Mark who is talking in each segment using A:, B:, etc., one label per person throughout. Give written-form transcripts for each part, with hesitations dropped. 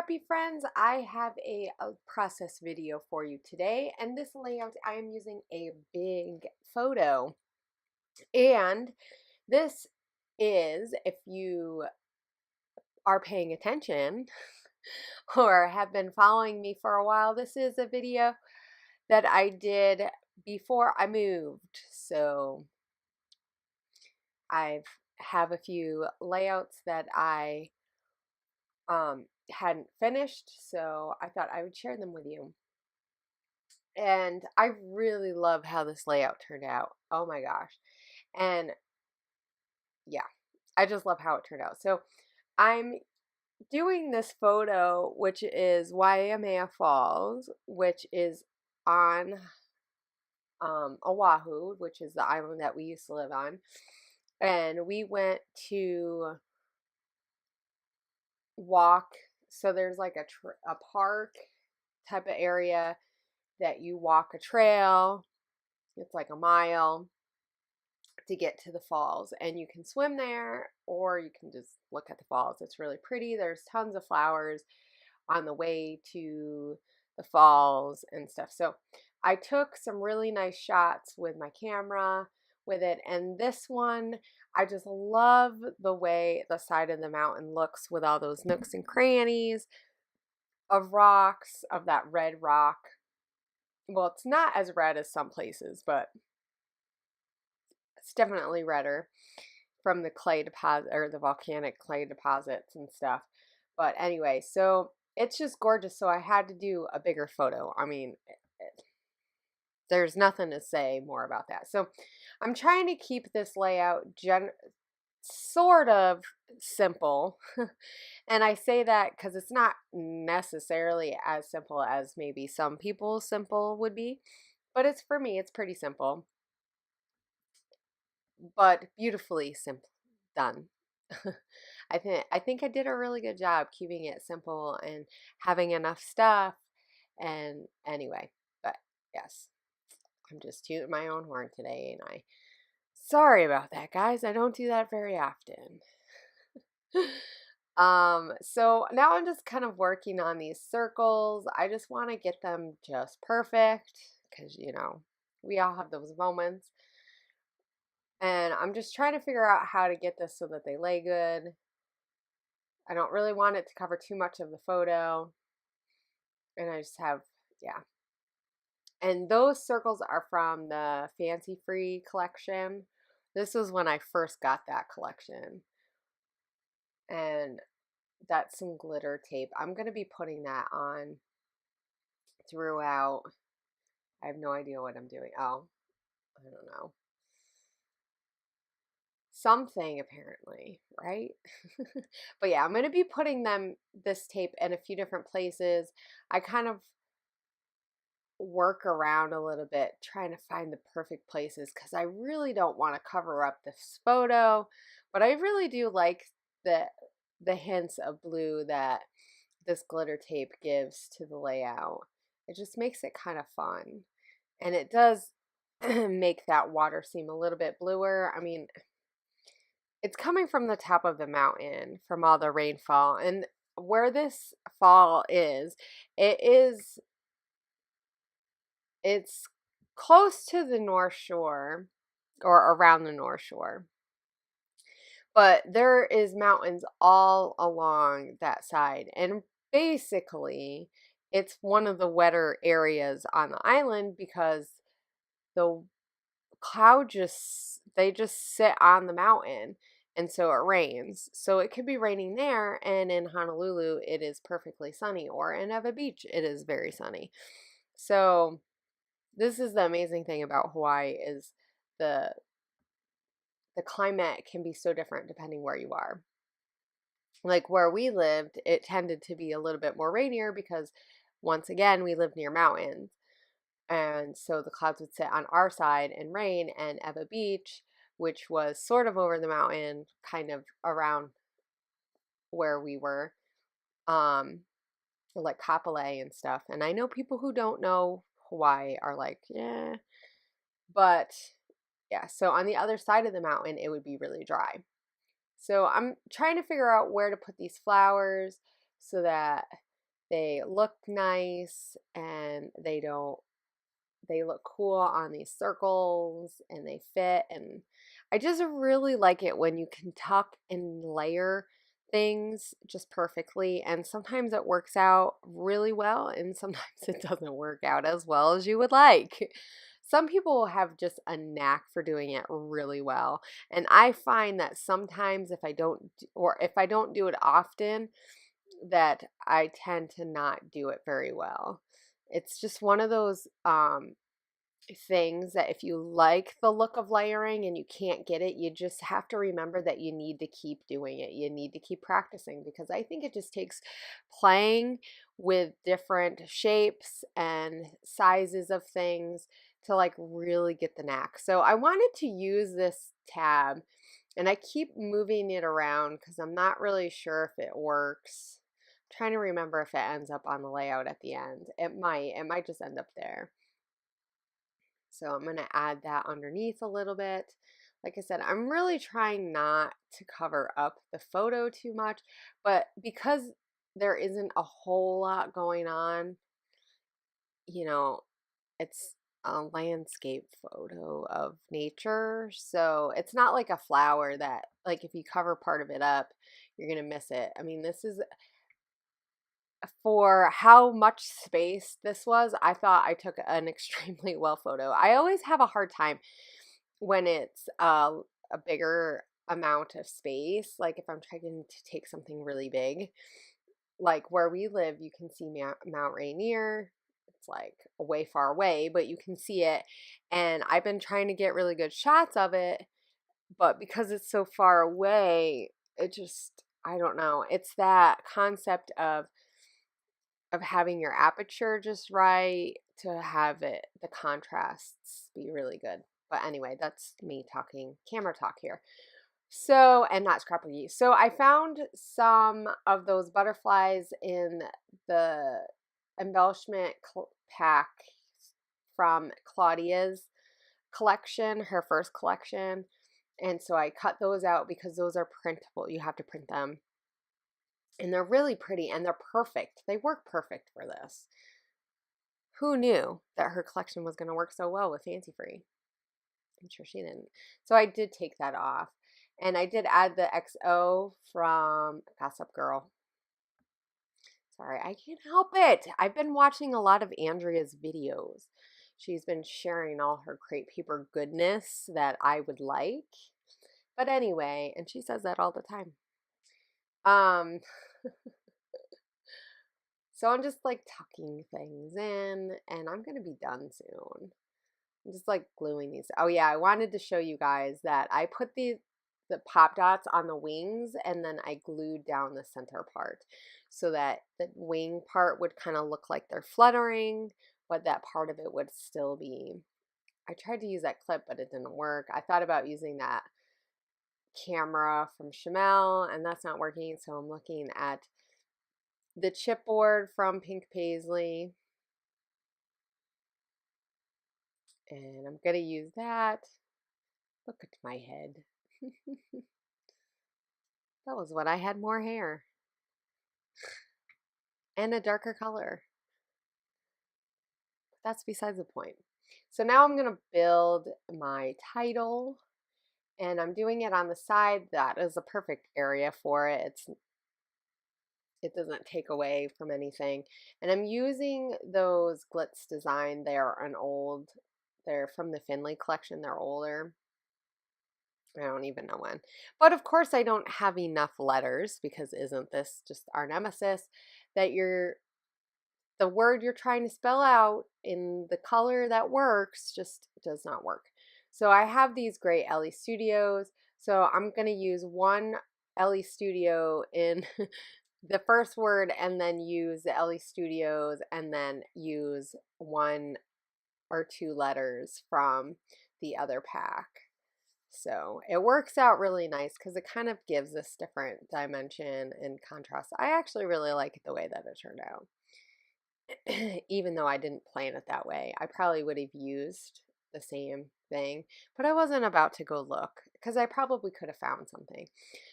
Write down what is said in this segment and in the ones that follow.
A: happy friends. I have a process video for you today, and this layout I am using a big photo. And this is, if you are paying attention or have been following me for a while, this is a video that I did before I moved. So I have a few layouts that I hadn't finished, so I thought I would share them with you. And I really love how this layout turned out. Oh my gosh. And yeah, I just love how it turned out. So I'm doing this photo, which is Waimea Falls, which is on Oahu, which is the island that we used to live on. And we went to walk. So there's like a park type of area that you walk a trail. It's like a mile to get to the falls, and you can swim there or you can just look at the falls. It's really pretty. There's tons of flowers on the way to the falls and stuff. So I took some really nice shots with my camera with it, and this one I just love the way the side of the mountain looks with all those nooks and crannies of rocks, of that red rock. Well, it's not as red as some places, but it's definitely redder from the clay deposit or the volcanic clay deposits and stuff. But anyway, so it's just gorgeous. So I had to do a bigger photo. I mean, there's nothing to say more about that. So I'm trying to keep this layout sort of simple. And I say that because it's not necessarily as simple as maybe some people's simple would be. But it's, for me, it's pretty simple, but beautifully simple done. I think I did a really good job keeping it simple and having enough stuff. And anyway, but yes, I'm just tooting my own horn today, and sorry about that, guys. I don't do that very often. So now I'm just kind of working on these circles. I just want to get them just perfect because, we all have those moments. And I'm just trying to figure out how to get this so that they lay good. I don't really want it to cover too much of the photo. And I just have, yeah. And those circles are from the Fancy Free collection. This was when I first got that collection. And that's some glitter tape. I'm going to be putting that on throughout. I have no idea what I'm doing. Oh, I don't know. Something apparently, right? But yeah, I'm going to be putting this tape in a few different places. I kind of work around a little bit trying to find the perfect places because I really don't want to cover up this photo, but I really do like the hints of blue that this glitter tape gives to the layout. It just makes it kind of fun, and it does make that water seem a little bit bluer. I mean, it's coming from the top of the mountain from all the rainfall, and where this fall is, it's close to the North Shore or around the North Shore. But there is mountains all along that side, and basically it's one of the wetter areas on the island because the they just sit on the mountain, and so it rains. So it could be raining there, and in Honolulu it is perfectly sunny, or in Ewa Beach it is very sunny. So this is the amazing thing about Hawaii is the climate can be so different depending where you are. Like where we lived, it tended to be a little bit more rainier because once again, we lived near mountains. And so the clouds would sit on our side and rain, and Ewa Beach, which was sort of over the mountain, kind of around where we were, like Kapolei and stuff. And I know people who don't know Hawaii are like, yeah, but yeah, so on the other side of the mountain, it would be really dry. So I'm trying to figure out where to put these flowers so that they look nice and they look cool on these circles and they fit. And I just really like it when you can tuck and layer things just perfectly. And sometimes it works out really well, and sometimes it doesn't work out as well as you would like. Some people have just a knack for doing it really well. And I find that sometimes if I don't do it often, that I tend to not do it very well. It's just one of those things that if you like the look of layering and you can't get it, you just have to remember that you need to keep doing it. You need to keep practicing, because I think it just takes playing with different shapes and sizes of things to like really get the knack. So I wanted to use this tab, and I keep moving it around because I'm not really sure if it works. I'm trying to remember if it ends up on the layout at the end. It might just end up there. So I'm going to add that underneath a little bit. Like I said, I'm really trying not to cover up the photo too much, but because there isn't a whole lot going on, you know, it's a landscape photo of nature. So it's not like a flower that, like, if you cover part of it up, you're going to miss it. I mean, this is for how much space this was. I thought I took an extremely well photo. I always have a hard time when it's a bigger amount of space. Like if I'm trying to take something really big, like where we live, you can see Mount Rainier. It's like way far away, but you can see it. And I've been trying to get really good shots of it, but because it's so far away, it just, I don't know. It's that concept of having your aperture just right to have it, the contrasts be really good. But anyway, that's me talking camera talk here. So, and not scrapbooky. So I found some of those butterflies in the embellishment pack from Claudia's collection, her first collection. And so I cut those out because those are printable. You have to print them. And they're really pretty and they're perfect. They work perfect for this. Who knew that her collection was going to work so well with Fancy Free? I'm sure she didn't. So I did take that off. And I did add the XO from Gossip Girl. Sorry, I can't help it. I've been watching a lot of Andrea's videos. She's been sharing all her crepe paper goodness that I would like. But anyway, and she says that all the time. So I'm just like tucking things in, and I'm going to be done soon. I'm just like gluing these. Oh yeah, I wanted to show you guys that I put the pop dots on the wings, and then I glued down the center part so that the wing part would kind of look like they're fluttering, but that part of it would still be. I tried to use that clip, but it didn't work. I thought about using that camera from Chamel, and that's not working, so I'm looking at the chipboard from Pink Paisley, and I'm gonna use that. Look at my head. That was when I had more hair and a darker color. That's besides the point. So now I'm gonna build my title, and I'm doing it on the side. That is a perfect area for it. It doesn't take away from anything. And I'm using those Glitz design. They're from the Finley collection. They're older. I don't even know when. But of course I don't have enough letters, because isn't this just our nemesis, that the word you're trying to spell out in the color that works just does not work. So I have these great LE Studios. So I'm going to use one LE Studio in the first word, and then use the LE Studios, and then use one or two letters from the other pack. So it works out really nice because it kind of gives this different dimension and contrast. I actually really like the way that it turned out. Even though I didn't plan it that way, I probably would have used the same thing, but I wasn't about to go look because I probably could have found something.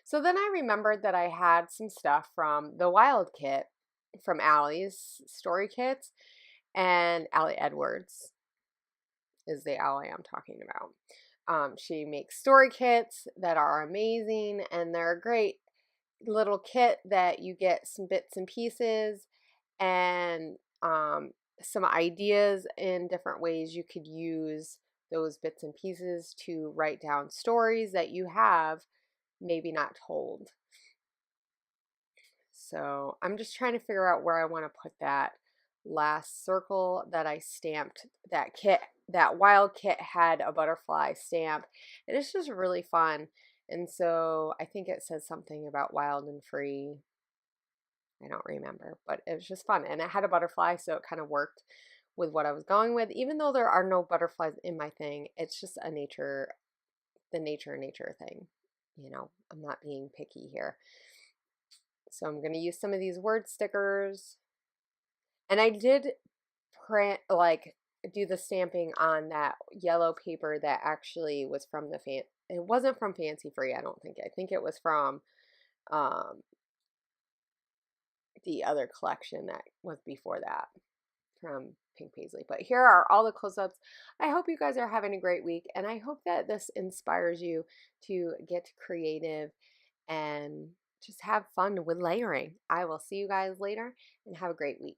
A: So then I remembered that I had some stuff from the Wild Kit from Allie's story kits, and Allie Edwards is the Allie I'm talking about. She makes story kits that are amazing, and they're a great little kit that you get some bits and pieces and some ideas in different ways you could use those bits and pieces to write down stories that you have maybe not told. So I'm just trying to figure out where I want to put that last circle that I stamped. That kit, that wild kit had a butterfly stamp, and it's just really fun. And so I think it says something about wild and free. I don't remember, but it was just fun. And it had a butterfly, so it kind of worked with what I was going with. Even though there are no butterflies in my thing, it's just a nature, the nature thing. You know, I'm not being picky here. So I'm going to use some of these word stickers. And I did print, like, do the stamping on that yellow paper that actually was from the it wasn't from Fancy Free, I don't think. I think it was from um, the other collection that was before that, from Pink Paisley. But here are all the close-ups. I hope you guys are having a great week, and I hope that this inspires you to get creative and just have fun with layering. I will see you guys later, and have a great week.